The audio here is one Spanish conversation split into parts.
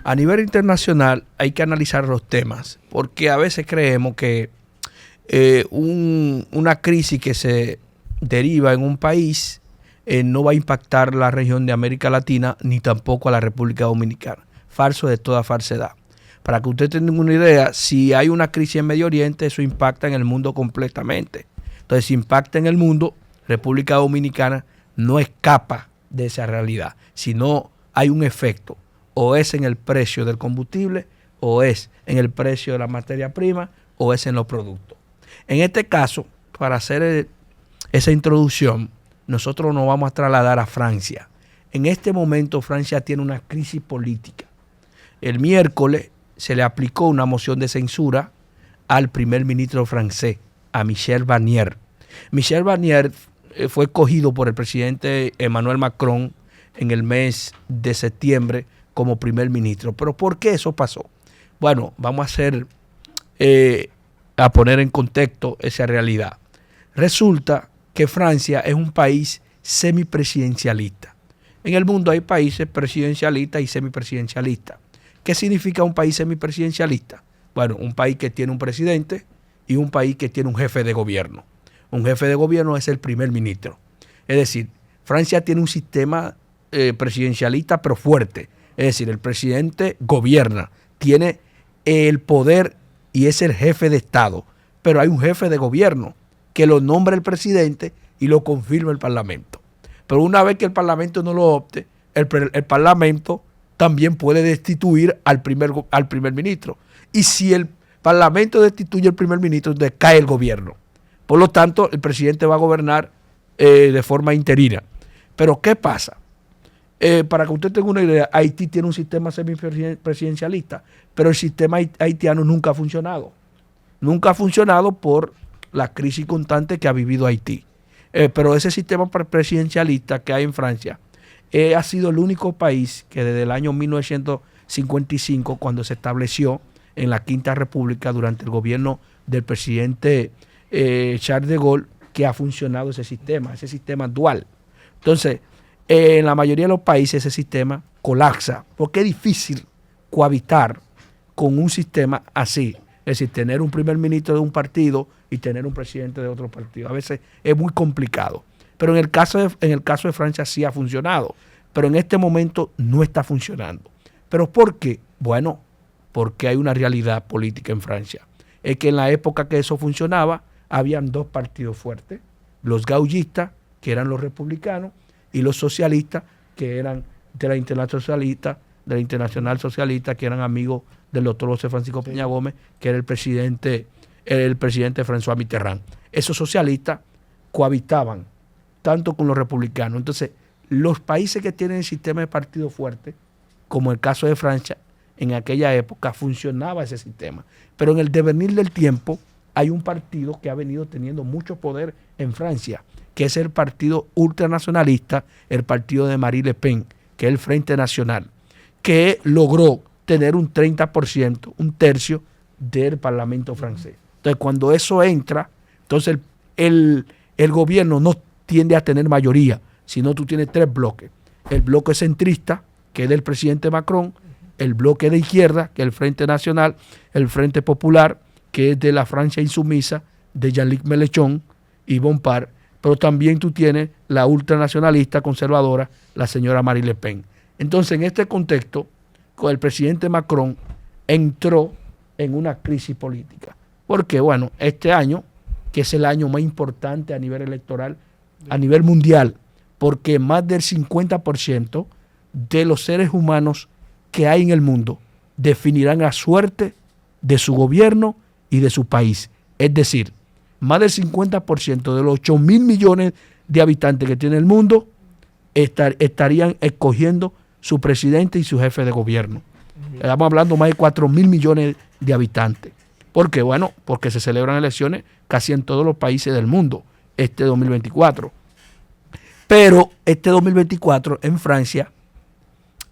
A nivel internacional hay que analizar los temas, porque a veces creemos que una crisis que se deriva en un país no va a impactar la región de América Latina ni tampoco a la República Dominicana. Falso de toda falsedad. Para que usted tenga una idea, si hay una crisis en Medio Oriente, eso impacta en el mundo completamente. Entonces, si impacta en el mundo, República Dominicana no escapa de esa realidad, sino hay un efecto, o es en el precio del combustible, o es en el precio de la materia prima, o es en los productos. En este caso, para hacer esa introducción, nosotros nos vamos a trasladar a Francia. En este momento, Francia tiene una crisis política. El miércoles se le aplicó una moción de censura al primer ministro francés, a Michel Barnier. Michel Barnier fue escogido por el presidente Emmanuel Macron en el mes de septiembre como primer ministro. ¿Pero por qué eso pasó? Bueno, vamos a poner en contexto esa realidad. Resulta que Francia es un país semipresidencialista. En el mundo hay países presidencialistas y semipresidencialistas. ¿Qué significa un país semipresidencialista? Bueno, un país que tiene un presidente y un país que tiene un jefe de gobierno. Un jefe de gobierno es el primer ministro. Es decir, Francia tiene un sistema presidencialista pero fuerte. Es decir, el presidente gobierna, tiene el poder y es el jefe de Estado. Pero hay un jefe de gobierno que lo nombra el presidente y lo confirma el Parlamento. Pero una vez que el Parlamento no lo opte, el Parlamento también puede destituir al primer ministro. Y si el Parlamento destituye al primer ministro, entonces cae el gobierno. Por lo tanto, el presidente va a gobernar de forma interina. Pero ¿qué pasa? Para que usted tenga una idea, Haití tiene un sistema semipresidencialista, pero el sistema haitiano nunca ha funcionado. Nunca ha funcionado por la crisis constante que ha vivido Haití. Pero ese sistema presidencialista que hay en Francia ha sido el único país que desde el año 1955, cuando se estableció en la Quinta República durante el gobierno del presidente Charles de Gaulle, que ha funcionado ese sistema dual. Entonces, en la mayoría de los países ese sistema colapsa, porque es difícil cohabitar con un sistema así. Es decir, tener un primer ministro de un partido y tener un presidente de otro partido. A veces es muy complicado. Pero en el caso de Francia sí ha funcionado. Pero en este momento no está funcionando. ¿Pero por qué? Bueno, porque hay una realidad política en Francia. Es que en la época que eso funcionaba, habían dos partidos fuertes. Los gaullistas, que eran los republicanos, y los socialistas, que eran de la Internacional Socialista, que eran amigos del doctor José Francisco Peña Gómez, que era el presidente François Mitterrand. Esos socialistas cohabitaban tanto con los republicanos. Entonces, los países que tienen el sistema de partido fuerte, como el caso de Francia, en aquella época funcionaba ese sistema. Pero en el devenir del tiempo hay un partido que ha venido teniendo mucho poder en Francia, que es el partido ultranacionalista, el partido de Marine Le Pen, que es el Frente Nacional, que logró tener un 30%, un tercio del Parlamento francés. Entonces, cuando eso entra, entonces el gobierno no tiende a tener mayoría, sino tú tienes tres bloques. El bloque centrista, que es del presidente Macron, el bloque de izquierda, que es el Frente Nacional, el Frente Popular, que es de la Francia insumisa, de Jean-Luc Mélenchon y Bompard, pero también tú tienes la ultranacionalista conservadora, la señora Marine Le Pen. Entonces, en este contexto, con el presidente Macron entró en una crisis política. Porque, bueno, este año, que es el año más importante a nivel electoral, a nivel mundial, porque más del 50% de los seres humanos que hay en el mundo definirán la suerte de su gobierno y de su país. Es decir, más del 50% de los 8.000 millones de habitantes que tiene el mundo estarían escogiendo su presidente y su jefe de gobierno. Estamos hablando de más de 4.000 millones de habitantes. ¿Por qué? Bueno, porque se celebran elecciones casi en todos los países del mundo este 2024. Pero este 2024 en Francia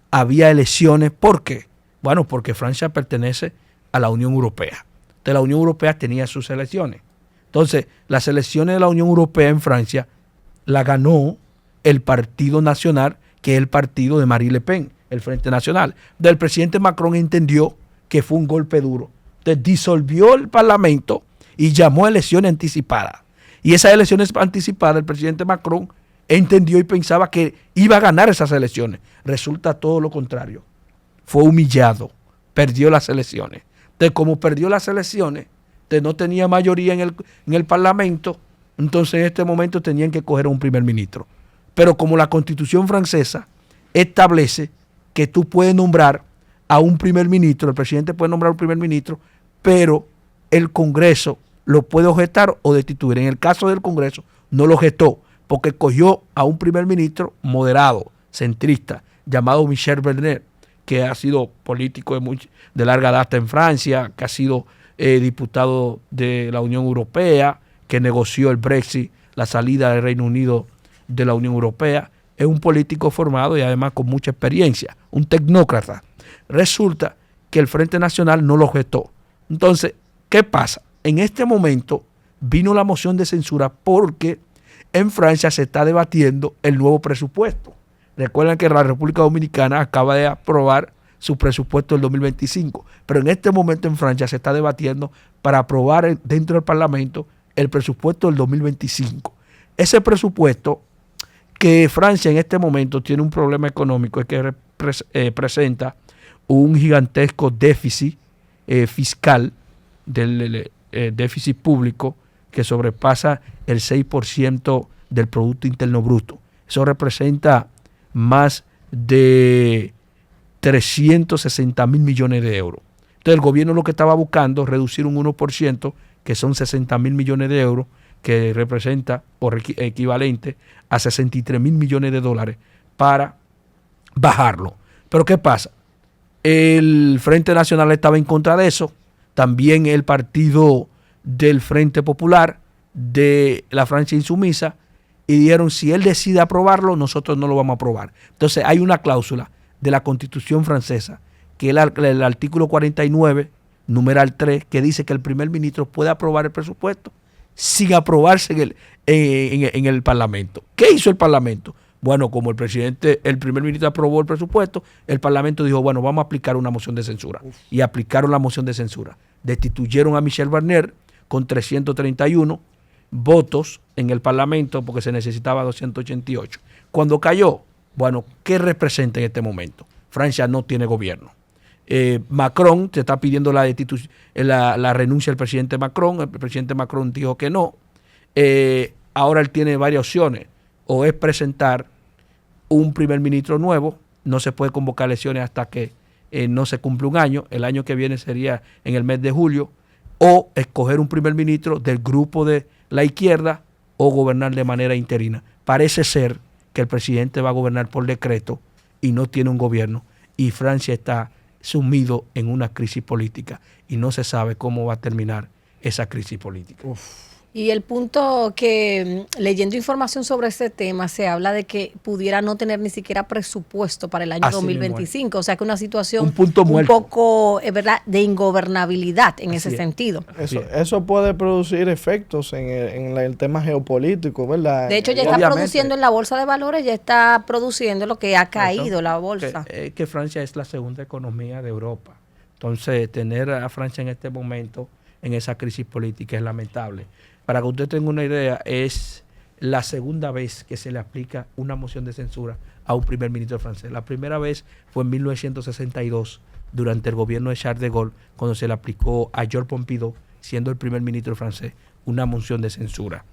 había elecciones. ¿Por qué? Bueno, porque Francia pertenece a la Unión Europea. Entonces la Unión Europea tenía sus elecciones. Entonces, las elecciones de la Unión Europea en Francia la ganó el Partido Nacional, que es el partido de Marine Le Pen, el Frente Nacional. El presidente Macron entendió que fue un golpe duro. Entonces disolvió el Parlamento y llamó a elecciones anticipadas. Y esas elecciones anticipadas, el presidente Macron entendió y pensaba que iba a ganar esas elecciones. Resulta todo lo contrario. Fue humillado, perdió las elecciones. Entonces, como perdió las elecciones, no tenía mayoría en el Parlamento, entonces en este momento tenían que coger a un primer ministro. Pero como la Constitución francesa establece que tú puedes nombrar a un primer ministro, el presidente puede nombrar a un primer ministro, pero el Congreso lo puede objetar o destituir. En el caso del Congreso no lo objetó, porque cogió a un primer ministro moderado, centrista, llamado Michel Barnier, que ha sido político de larga data en Francia, que ha sido diputado de la Unión Europea, que negoció el Brexit, la salida del Reino Unido de la Unión Europea. Es un político formado y además con mucha experiencia, un tecnócrata. Resulta que el Frente Nacional no lo objetó. Entonces, ¿qué pasa? En este momento vino la moción de censura porque en Francia se está debatiendo el nuevo presupuesto. Recuerden que la República Dominicana acaba de aprobar su presupuesto del 2025, pero en este momento en Francia se está debatiendo para aprobar dentro del Parlamento el presupuesto del 2025. Ese presupuesto, que Francia en este momento tiene un problema económico, es que presenta un gigantesco déficit fiscal, del déficit público, que sobrepasa el 6% del Producto Interno Bruto. Eso representa más de 360 mil millones de euros. Entonces el gobierno lo que estaba buscando es reducir un 1%, que son 60 mil millones de euros, que representa por equivalente a 63 mil millones de dólares, para bajarlo. Pero ¿qué pasa? El Frente Nacional estaba en contra de eso, también el partido del Frente Popular de la Francia Insumisa, y dijeron, si él decide aprobarlo, nosotros no lo vamos a aprobar. Entonces hay una cláusula de la Constitución francesa, que es el artículo 49, numeral 3, que dice que el primer ministro puede aprobar el presupuesto sin aprobarse en el Parlamento. ¿Qué hizo el Parlamento? Bueno, como el primer ministro aprobó el presupuesto, el Parlamento dijo, bueno, vamos a aplicar una moción de censura. Y aplicaron la moción de censura. Destituyeron a Michel Barnier con 331 votos en el Parlamento, porque se necesitaba 288. Cuando cayó, bueno, ¿qué representa en este momento? Francia no tiene gobierno. Macron se está pidiendo la renuncia del presidente Macron. El presidente Macron dijo que no. Ahora él tiene varias opciones. O es presentar un primer ministro nuevo. No se puede convocar elecciones hasta que no se cumple un año. El año que viene sería en el mes de julio. O escoger un primer ministro del grupo de la izquierda, o gobernar de manera interina. Parece ser que el presidente va a gobernar por decreto y no tiene un gobierno. Y Francia está sumido en una crisis política y no se sabe cómo va a terminar esa crisis política. Y el punto que, leyendo información sobre este tema, se habla de que pudiera no tener ni siquiera presupuesto para el año 2025. O sea que una situación un poco, ¿verdad?, de ingobernabilidad en ese sentido. Eso puede producir efectos en el tema geopolítico, ¿verdad? De hecho, ya está produciendo en la bolsa de valores, ya está produciendo lo que ha caído la bolsa. Que Francia es la segunda economía de Europa. Entonces, tener a Francia en este momento en esa crisis política es lamentable. Para que usted tenga una idea, es la segunda vez que se le aplica una moción de censura a un primer ministro francés. La primera vez fue en 1962, durante el gobierno de Charles de Gaulle, cuando se le aplicó a Georges Pompidou, siendo el primer ministro francés, una moción de censura.